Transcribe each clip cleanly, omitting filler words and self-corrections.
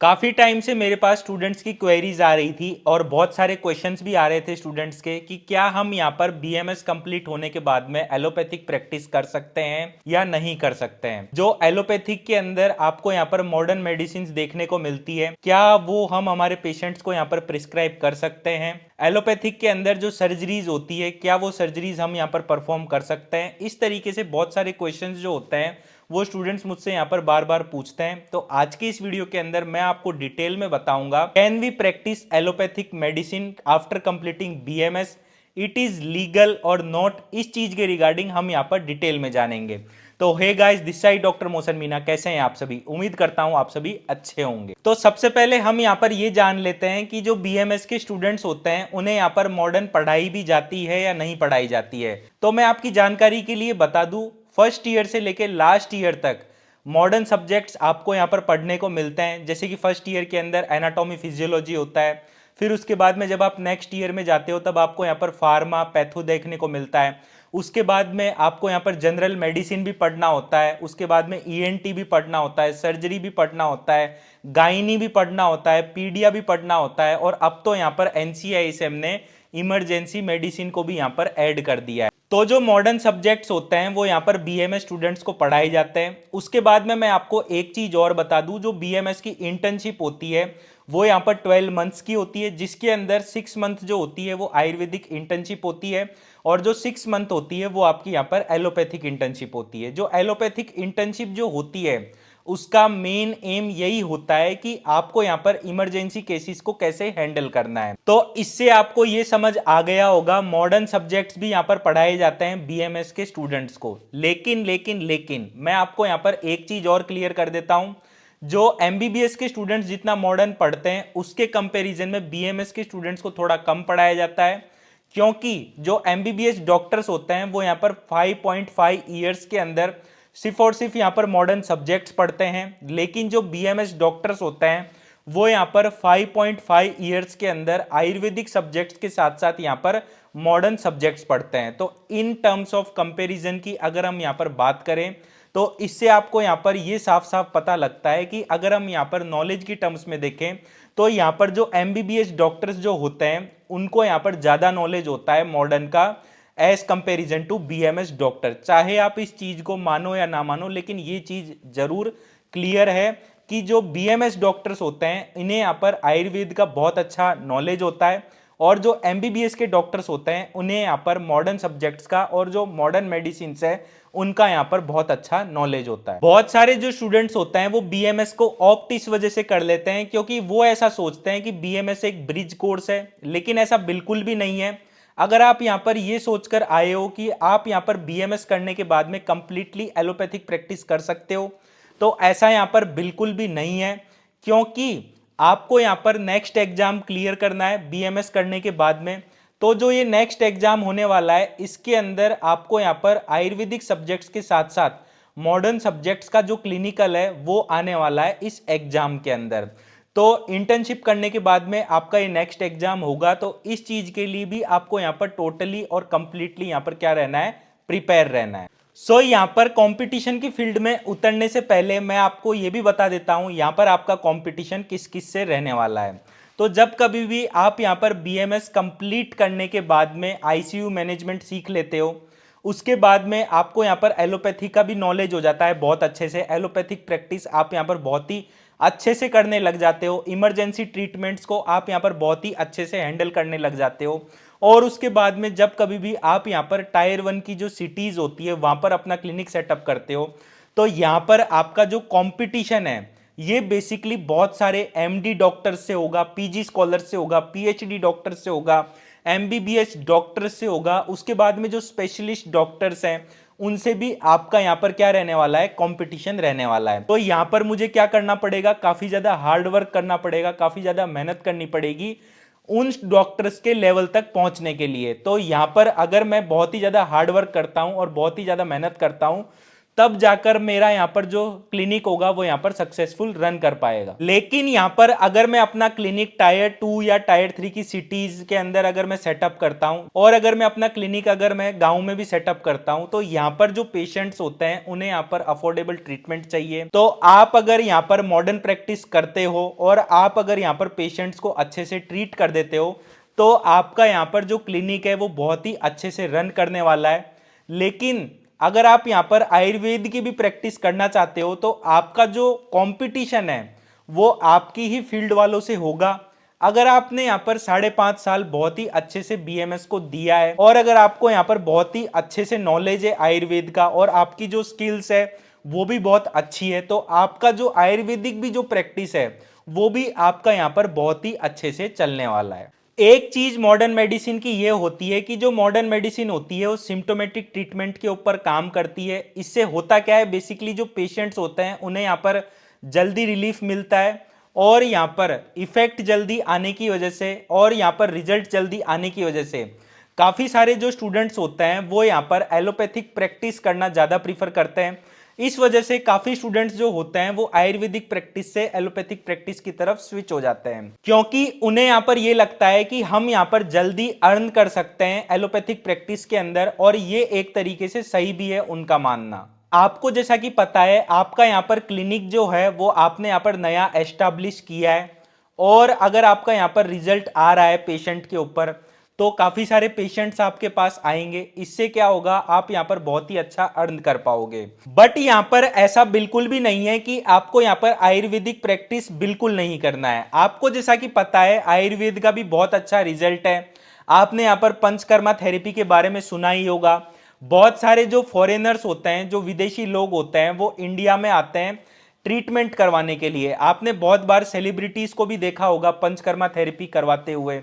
काफ़ी टाइम से मेरे पास स्टूडेंट्स की क्वेरीज आ रही थी और बहुत सारे क्वेश्चंस भी आ रहे थे स्टूडेंट्स के कि क्या हम यहाँ पर बीएमएस कंप्लीट होने के बाद में एलोपैथिक प्रैक्टिस कर सकते हैं या नहीं कर सकते हैं। जो एलोपैथिक के अंदर आपको यहाँ पर मॉडर्न मेडिसिन देखने को मिलती है, क्या वो हम हमारे पेशेंट्स को यहाँ पर प्रिस्क्राइब कर सकते हैं। एलोपैथिक के अंदर जो सर्जरीज होती है, क्या वो सर्जरीज हम यहाँ पर परफॉर्म कर सकते हैं। इस तरीके से बहुत सारे क्वेश्चंस जो होते हैं वो स्टूडेंट्स मुझसे यहाँ पर बार बार पूछते हैं। तो आज की इस वीडियो के अंदर मैं आपको डिटेल में बताऊंगा, can we practice allopathic medicine after completing BMS, it is legal और नॉट। इस चीज के रिगार्डिंग हम यहाँ पर डिटेल में जानेंगे। तो hey guys, this side doctor Mohsin Meena. कैसे हैं आप सभी? उम्मीद करता हूं आप सभी अच्छे होंगे। तो सबसे पहले हम यहाँ पर ये जान लेते हैं कि जो बीएमएस के स्टूडेंट्स होते हैं उन्हें यहाँ पर मॉडर्न पढ़ाई भी जाती है या नहीं पढ़ाई जाती है। तो मैं आपकी जानकारी के लिए बता दूं, फर्स्ट ईयर से लेकर लास्ट ईयर तक मॉडर्न सब्जेक्ट्स आपको यहाँ पर पढ़ने को मिलते हैं। जैसे कि फर्स्ट ईयर के अंदर एनाटॉमी फिजियोलॉजी होता है, फिर उसके बाद में जब आप नेक्स्ट ईयर में जाते हो तब आपको यहाँ पर फार्मा पैथो देखने को मिलता है। उसके बाद में आपको यहाँ पर जनरल मेडिसिन भी पढ़ना होता है, उसके बाद में ईएनटी भी पढ़ना होता है, सर्जरी भी पढ़ना होता है, गाइनी भी पढ़ना होता है, पीडिया भी पढ़ना होता है, और अब तो यहाँ पर एनसीआईएसएम ने इमरजेंसी मेडिसिन को भी यहाँ पर ऐड कर दिया है। तो जो मॉडर्न सब्जेक्ट्स होते हैं वो यहाँ पर बीएमएस स्टूडेंट्स को पढ़ाए जाते हैं। उसके बाद में मैं आपको एक चीज और बता दूं, जो बीएमएस की इंटर्नशिप होती है वो यहाँ पर 12 मंथ्स की होती है, जिसके अंदर 6 मंथ जो होती है वो आयुर्वेदिक इंटर्नशिप होती है, और जो 6 मंथ होती है वो आपकी यहाँ पर एलोपैथिक इंटर्नशिप होती है। जो एलोपैथिक इंटर्नशिप जो होती है उसका मेन एम यही होता है कि आपको यहाँ पर इमरजेंसी केसेस को कैसे हैंडल करना है। तो इससे आपको ये समझ आ गया होगा, मॉडर्न सब्जेक्ट्स भी यहाँ पर पढ़ाए जाते हैं बीएमएस के स्टूडेंट्स को। लेकिन मैं आपको यहाँ पर एक चीज और क्लियर कर देता हूं, जो एमबीबीएस के स्टूडेंट्स जितना मॉडर्न पढ़ते हैं उसके कंपैरिजन में बीएमएस के स्टूडेंट्स को थोड़ा कम पढ़ाया जाता है, क्योंकि जो एमबीबीएस डॉक्टर्स होते हैं वो यहाँ पर 5.5 ईयर्स के अंदर सिर्फ और सिर्फ यहाँ पर मॉडर्न सब्जेक्ट्स पढ़ते हैं। लेकिन जो बीएमएस डॉक्टर्स होते हैं वो यहाँ पर 5.5 ईयर्स के अंदर आयुर्वेदिक सब्जेक्ट्स के साथ साथ यहाँ पर मॉडर्न सब्जेक्ट्स पढ़ते हैं। तो इन टर्म्स ऑफ कंपैरिजन की अगर हम यहाँ पर बात करें तो इससे आपको यहाँ पर ये साफ साफ पता लगता है कि अगर हम यहाँ पर नॉलेज की टर्म्स में देखें तो यहाँ पर जो एमबीबीएस डॉक्टर्स जो होते हैं उनको यहाँ पर ज्यादा नॉलेज होता है मॉडर्न का as comparison to BMS doctor. चाहे आप इस चीज को मानो या ना मानो, लेकिन ये चीज जरूर क्लियर है कि जो बीएमएस डॉक्टर्स होते हैं इन्हें यहाँ पर आयुर्वेद का बहुत अच्छा नॉलेज होता है, और जो एमबीबीएस के डॉक्टर्स होते हैं उन्हें यहाँ पर मॉडर्न सब्जेक्ट्स का और जो मॉडर्न मेडिसिन है उनका यहाँ पर बहुत अच्छा नॉलेज होता है। बहुत सारे जो स्टूडेंट्स होते हैं वो बीएमएस को ऑप्ट इस वजह से कर लेते हैं क्योंकि वो ऐसा सोचते हैं कि बीएमएस एक ब्रिज कोर्स है, लेकिन ऐसा बिल्कुल भी नहीं है। अगर आप यहाँ पर ये सोचकर आए हो कि आप यहाँ पर बीएमएस करने के बाद में कंप्लीटली एलोपैथिक प्रैक्टिस कर सकते हो, तो ऐसा यहाँ पर बिल्कुल भी नहीं है, क्योंकि आपको यहाँ पर नेक्स्ट एग्जाम क्लियर करना है बीएमएस करने के बाद में। तो जो ये नेक्स्ट एग्जाम होने वाला है इसके अंदर आपको यहाँ पर आयुर्वेदिक सब्जेक्ट्स के साथ साथ मॉडर्न सब्जेक्ट्स का जो क्लिनिकल है वो आने वाला है इस एग्जाम के अंदर। तो इंटर्नशिप करने के बाद में आपका ये नेक्स्ट एग्जाम होगा, तो इस चीज के लिए भी आपको यहाँ पर टोटली और कंप्लीटली यहाँ पर क्या रहना है, प्रिपेयर रहना है। सो यहाँ पर कंपटीशन की फील्ड में उतरने से पहले मैं आपको ये भी बता देता हूँ यहाँ पर आपका कंपटीशन किस किस से रहने वाला है। तो जब कभी भी आप यहाँ पर बीएमएस कंप्लीट करने के बाद में आईसीयू मैनेजमेंट सीख लेते हो, उसके बाद में आपको यहाँ पर एलोपैथी का भी नॉलेज हो जाता है बहुत अच्छे से। एलोपैथिक प्रैक्टिस आप यहाँ पर बहुत ही अच्छे से करने लग जाते हो, इमरजेंसी ट्रीटमेंट्स को आप यहाँ पर बहुत ही अच्छे से हैंडल करने लग जाते हो। और उसके बाद में जब कभी भी आप यहाँ पर टायर 1 की जो सिटीज होती है वहां पर अपना क्लिनिक सेटअप करते हो, तो यहाँ पर आपका जो कंपटीशन है ये बेसिकली बहुत सारे एमडी डॉक्टर से होगा, पीजी स्कॉलर से होगा, पीएचडी डॉक्टर से होगा, एमबीबीएस डॉक्टर से होगा। उसके बाद में जो स्पेशलिस्ट डॉक्टर्स हैं उनसे भी आपका यहाँ पर क्या रहने वाला है, कंपटीशन रहने वाला है। तो यहाँ पर मुझे क्या करना पड़ेगा, काफी ज्यादा हार्ड वर्क करना पड़ेगा, काफी ज्यादा मेहनत करनी पड़ेगी उन डॉक्टर्स के लेवल तक पहुंचने के लिए। तो यहाँ पर अगर मैं बहुत ही ज्यादा हार्ड वर्क करता हूं और बहुत ही ज्यादा मेहनत करता हूं तब जाकर मेरा यहाँ पर जो क्लिनिक होगा वो यहाँ पर सक्सेसफुल रन कर पाएगा। लेकिन यहाँ पर अगर मैं अपना क्लिनिक टायर 2 या टायर 3 की सिटीज के अंदर अगर मैं सेटअप करता हूँ, और अगर मैं अपना क्लिनिक अगर मैं गांव में भी सेटअप करता हूँ, तो यहाँ पर जो पेशेंट्स होते हैं उन्हें यहाँ पर अफोर्डेबल ट्रीटमेंट चाहिए। तो आप अगर यहाँ पर मॉडर्न प्रैक्टिस करते हो और आप अगर यहाँ पर पेशेंट्स को अच्छे से ट्रीट कर देते हो, तो आपका यहाँ पर जो क्लिनिक है वो बहुत ही अच्छे से रन करने वाला है। लेकिन अगर आप यहाँ पर आयुर्वेद की भी प्रैक्टिस करना चाहते हो, तो आपका जो कंपटीशन है वो आपकी ही फील्ड वालों से होगा। अगर आपने यहाँ पर 5.5 साल बहुत ही अच्छे से बीएमएस को दिया है, और अगर आपको यहाँ पर बहुत ही अच्छे से नॉलेज है आयुर्वेद का, और आपकी जो स्किल्स है वो भी बहुत अच्छी है, तो आपका जो आयुर्वेदिक भी जो प्रैक्टिस है वो भी आपका यहाँ पर बहुत ही अच्छे से चलने वाला है। एक चीज मॉडर्न मेडिसिन की ये होती है कि जो मॉडर्न मेडिसिन होती है वो सिम्टोमेटिक ट्रीटमेंट के ऊपर काम करती है। इससे होता क्या है, बेसिकली जो पेशेंट्स होते हैं उन्हें यहाँ पर जल्दी रिलीफ मिलता है, और यहाँ पर इफेक्ट जल्दी आने की वजह से और यहाँ पर रिजल्ट जल्दी आने की वजह से काफी सारे जो स्टूडेंट्स होते हैं वो यहाँ पर एलोपैथिक प्रैक्टिस करना ज्यादा प्रीफर करते हैं। इस वजह से काफी स्टूडेंट्स जो होते हैं वो आयुर्वेदिक प्रैक्टिस से एलोपैथिक प्रैक्टिस की तरफ स्विच हो जाते हैं, क्योंकि उन्हें यहाँ पर ये लगता है कि हम यहाँ पर जल्दी अर्न कर सकते हैं एलोपैथिक प्रैक्टिस के अंदर, और ये एक तरीके से सही भी है उनका मानना। आपको जैसा कि पता है, आपका यहाँ पर क्लिनिक जो है वो आपने यहाँ पर नया एस्टैब्लिश किया है, और अगर आपका यहाँ पर रिजल्ट आ रहा है पेशेंट के ऊपर, तो काफी सारे पेशेंट्स आपके पास आएंगे। इससे क्या होगा, आप यहाँ पर बहुत ही अच्छा अर्न कर पाओगे। बट यहाँ पर ऐसा बिल्कुल भी नहीं है कि आपको यहाँ पर आयुर्वेदिक प्रैक्टिस बिल्कुल नहीं करना है। आपको जैसा कि पता है आयुर्वेद का भी बहुत अच्छा रिजल्ट है। आपने यहाँ पर पंचकर्मा थेरेपी के बारे में सुना ही होगा। बहुत सारे जो फॉरेनर्स होते हैं, जो विदेशी लोग होते हैं, वो इंडिया में आते हैं ट्रीटमेंट करवाने के लिए। आपने बहुत बार सेलिब्रिटीज को भी देखा होगा पंचकर्मा थेरेपी करवाते हुए।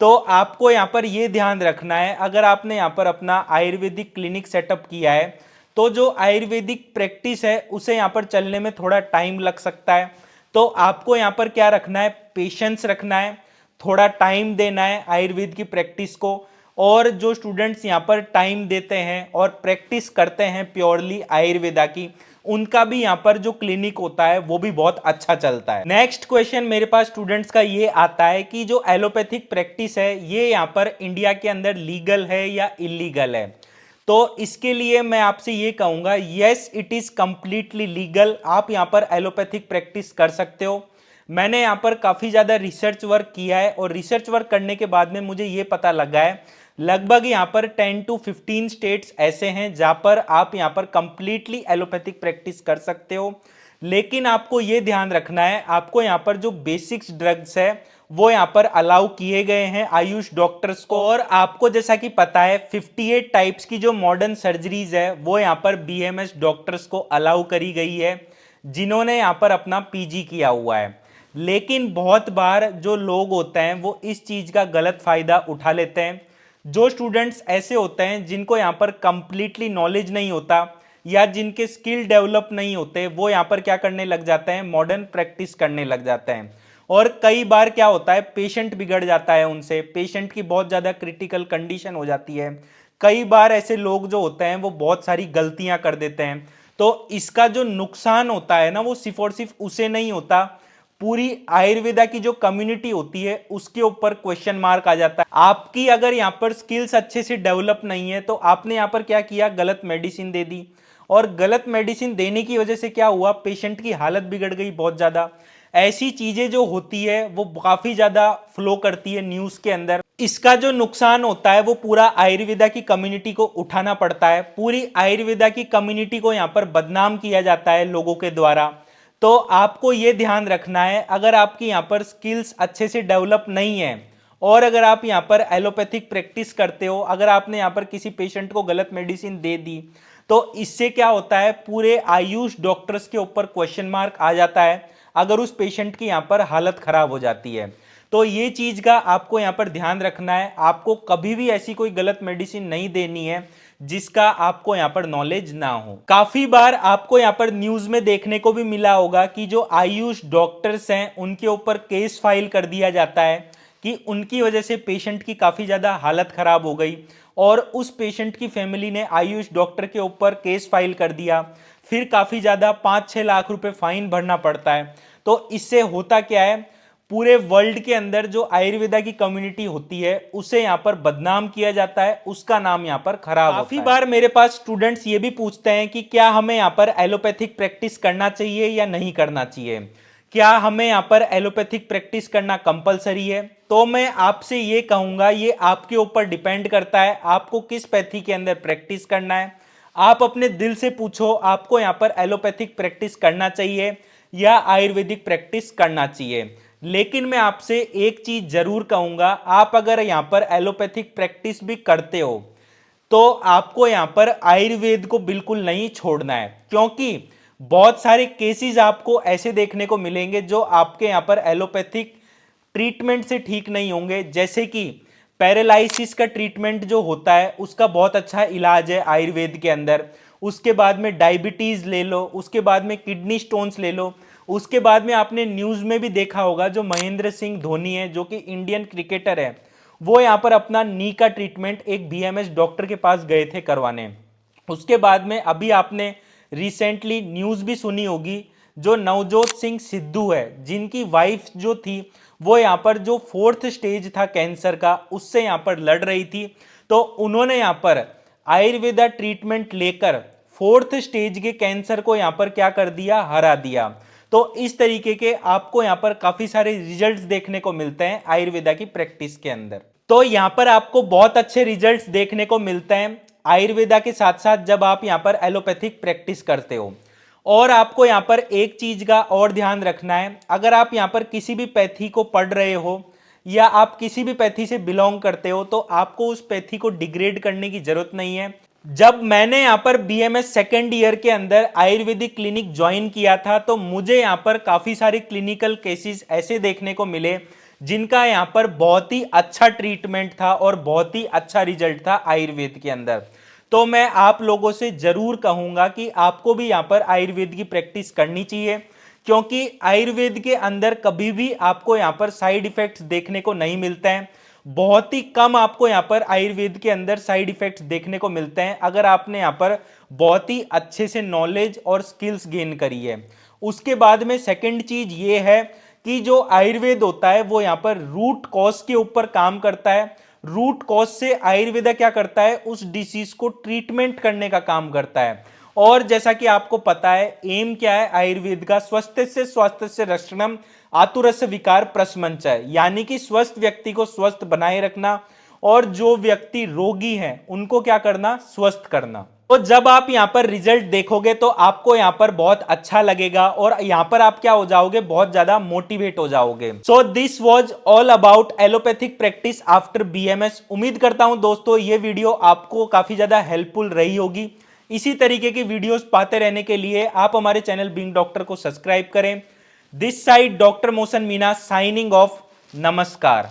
तो आपको यहाँ पर ये ध्यान रखना है, अगर आपने यहाँ पर अपना आयुर्वेदिक क्लिनिक सेटअप किया है, तो जो आयुर्वेदिक प्रैक्टिस है उसे यहाँ पर चलने में थोड़ा टाइम लग सकता है। तो आपको यहाँ पर क्या रखना है, पेशेंस रखना है, थोड़ा टाइम देना है आयुर्वेद की प्रैक्टिस को। और जो स्टूडेंट्स यहाँ पर टाइम देते हैं और प्रैक्टिस करते हैं प्योरली आयुर्वेदा की, उनका भी यहाँ पर जो क्लिनिक होता है वो भी बहुत अच्छा चलता है। नेक्स्ट क्वेश्चन मेरे पास स्टूडेंट्स का ये आता है कि जो एलोपैथिक प्रैक्टिस है ये यहाँ पर इंडिया के अंदर लीगल है या इलीगल है। तो इसके लिए मैं आपसे ये कहूंगा, yes it is completely legal. आप यहाँ पर एलोपैथिक प्रैक्टिस कर सकते हो। मैंने यहाँ पर काफी ज्यादा रिसर्च वर्क किया है, और रिसर्च वर्क करने के बाद में मुझे ये पता लगा है लगभग यहाँ पर 10 to 15 स्टेट्स ऐसे हैं जहां पर आप यहाँ पर कंप्लीटली एलोपैथिक प्रैक्टिस कर सकते हो। लेकिन आपको ये ध्यान रखना है, आपको यहाँ पर जो बेसिक्स ड्रग्स है वो यहाँ पर अलाउ किए गए हैं आयुष डॉक्टर्स को। और आपको जैसा कि पता है 58 टाइप्स की जो मॉडर्न सर्जरीज है वो यहाँ पर बीएमएस डॉक्टर्स को अलाउ करी गई है, जिन्होंने यहाँ पर अपना पीजी किया हुआ है। लेकिन बहुत बार जो लोग होते हैं वो इस चीज का गलत फायदा उठा लेते हैं। जो स्टूडेंट्स ऐसे होते हैं जिनको यहाँ पर कंप्लीटली नॉलेज नहीं होता या जिनके स्किल डेवलप नहीं होते, वो यहाँ पर क्या करने लग जाते हैं, मॉडर्न प्रैक्टिस करने लग जाते हैं। और कई बार क्या होता है, पेशेंट बिगड़ जाता है उनसे, पेशेंट की बहुत ज़्यादा क्रिटिकल कंडीशन हो जाती है। कई बार ऐसे लोग जो होते हैं वो बहुत सारी गलतियां कर देते हैं। तो इसका जो नुकसान होता है ना, वो सिर्फ और सिर्फ उसे नहीं होता, पूरी आयुर्वेदा की जो कम्युनिटी होती है उसके ऊपर क्वेश्चन मार्क आ जाता है। आपकी अगर यहाँ पर स्किल्स अच्छे से डेवलप नहीं है तो आपने यहाँ पर क्या किया, गलत मेडिसिन दे दी, और गलत मेडिसिन देने की वजह से क्या हुआ, पेशेंट की हालत बिगड़ गई बहुत ज्यादा। ऐसी चीजें जो होती है वो काफी ज्यादा फ्लो करती है न्यूज के अंदर। इसका जो नुकसान होता है वो पूरा आयुर्वेदा की कम्युनिटी को उठाना पड़ता है। पूरी आयुर्वेदा की कम्युनिटी को यहाँ पर बदनाम किया जाता है लोगों के द्वारा। तो आपको ये ध्यान रखना है, अगर आपकी यहाँ पर स्किल्स अच्छे से डेवलप नहीं है और अगर आप यहाँ पर एलोपैथिक प्रैक्टिस करते हो, अगर आपने यहाँ पर किसी पेशेंट को गलत मेडिसिन दे दी, तो इससे क्या होता है, पूरे आयुष डॉक्टर्स के ऊपर क्वेश्चन मार्क आ जाता है अगर उस पेशेंट की यहाँ पर हालत खराब हो जाती है। तो ये चीज का आपको यहाँ पर ध्यान रखना है। आपको कभी भी ऐसी कोई गलत मेडिसिन नहीं देनी है जिसका आपको यहाँ पर नॉलेज ना हो। काफी बार आपको यहाँ पर न्यूज में देखने को भी मिला होगा कि जो आयुष डॉक्टर्स हैं उनके ऊपर केस फाइल कर दिया जाता है कि उनकी वजह से पेशेंट की काफी ज्यादा हालत खराब हो गई और उस पेशेंट की फैमिली ने आयुष डॉक्टर के ऊपर केस फाइल कर दिया, फिर काफी ज्यादा 5-6 लाख रुपए फाइन भरना पड़ता है। तो इससे होता क्या है, पूरे वर्ल्ड के अंदर जो आयुर्वेदा की कम्युनिटी होती है उसे यहाँ पर बदनाम किया जाता है, उसका नाम यहाँ पर खराब होता है। काफी बार मेरे पास स्टूडेंट्स ये भी पूछते हैं कि क्या हमें यहाँ पर एलोपैथिक प्रैक्टिस करना चाहिए या नहीं करना चाहिए, क्या हमें यहाँ पर एलोपैथिक प्रैक्टिस करना कंपलसरी है। तो मैं आपसे ये कहूंगा, ये आपके ऊपर डिपेंड करता है आपको किस पैथी के अंदर प्रैक्टिस करना है। आप अपने दिल से पूछो आपको यहाँ पर एलोपैथिक प्रैक्टिस करना चाहिए या आयुर्वेदिक प्रैक्टिस करना चाहिए। लेकिन मैं आपसे एक चीज जरूर कहूंगा, आप अगर यहां पर एलोपैथिक प्रैक्टिस भी करते हो तो आपको यहां पर आयुर्वेद को बिल्कुल नहीं छोड़ना है, क्योंकि बहुत सारे केसेस आपको ऐसे देखने को मिलेंगे जो आपके यहां पर एलोपैथिक ट्रीटमेंट से ठीक नहीं होंगे। जैसे कि पैरालिसिस का ट्रीटमेंट जो होता है उसका बहुत अच्छा इलाज है आयुर्वेद के अंदर। उसके बाद में डायबिटीज ले लो, उसके बाद में किडनी स्टोन्स ले लो, उसके बाद में आपने न्यूज में भी देखा होगा जो महेंद्र सिंह धोनी है जो कि इंडियन क्रिकेटर है, वो यहाँ पर अपना नी का ट्रीटमेंट एक बीएमएस डॉक्टर के पास गए थे करवाने। उसके बाद में अभी आपने रिसेंटली न्यूज भी सुनी होगी, जो नवजोत सिंह सिद्धू है जिनकी वाइफ जो थी वो यहाँ पर जो 4th स्टेज था कैंसर का उससे यहाँ पर लड़ रही थी, तो उन्होंने यहाँ पर आयुर्वेदा ट्रीटमेंट लेकर 4th स्टेज के कैंसर को यहाँ पर क्या कर दिया, हरा दिया। तो इस तरीके के आपको यहाँ पर काफी सारे रिजल्ट्स देखने को मिलते हैं आयुर्वेदा की प्रैक्टिस के अंदर। तो यहाँ पर आपको बहुत अच्छे रिजल्ट्स देखने को मिलते हैं आयुर्वेदा के साथ साथ जब आप यहाँ पर एलोपैथिक प्रैक्टिस करते हो। और आपको यहाँ पर एक चीज का और ध्यान रखना है, अगर आप यहाँ पर किसी भी पैथी को पढ़ रहे हो या आप किसी भी पैथी से बिलोंग करते हो तो आपको उस पैथी को डिग्रेड करने की जरूरत नहीं है। जब मैंने यहाँ पर बीएमएस सेकेंड ईयर के अंदर आयुर्वेदिक क्लिनिक ज्वाइन किया था तो मुझे यहाँ पर काफी सारे क्लिनिकल केसेस ऐसे देखने को मिले जिनका यहाँ पर बहुत ही अच्छा ट्रीटमेंट था और बहुत ही अच्छा रिजल्ट था आयुर्वेद के अंदर। तो मैं आप लोगों से जरूर कहूंगा कि आपको भी यहाँ पर आयुर्वेद की प्रैक्टिस करनी चाहिए, क्योंकि आयुर्वेद के अंदर कभी भी आपको यहाँ पर साइड इफेक्ट्स देखने को नहीं मिलते हैं। बहुत ही कम आपको यहाँ पर आयुर्वेद के अंदर साइड इफेक्ट्स देखने को मिलते हैं अगर आपने यहाँ पर बहुत ही अच्छे से नॉलेज और स्किल्स गेन करी है। उसके बाद में सेकंड चीज ये है कि जो आयुर्वेद होता है वो यहाँ पर रूट कॉज के ऊपर काम करता है। रूट कॉज से आयुर्वेदा क्या करता है, उस डिसीज को ट्रीटमेंट करने का काम करता है। और जैसा कि आपको पता है एम क्या है आयुर्वेद का, स्वास्थ्य से रक्षणम आतुरस्य विकार प्रशमनच, यानी कि स्वस्थ व्यक्ति को स्वस्थ बनाए रखना और जो व्यक्ति रोगी हैं उनको क्या करना, स्वस्थ करना। तो जब आप यहाँ पर रिजल्ट देखोगे तो आपको यहाँ पर बहुत अच्छा लगेगा और यहाँ पर आप क्या हो जाओगे, बहुत ज्यादा मोटिवेट हो जाओगे। So this was all about allopathic practice after BMS. उम्मीद करता हूं दोस्तों ये वीडियो आपको काफी ज्यादा हेल्पफुल रही होगी। इसी तरीके की वीडियोस पाते रहने के लिए आप हमारे चैनल बीइंग डॉक्टर को सब्सक्राइब करें। This side doctor motion Meena signing off. नमस्कार।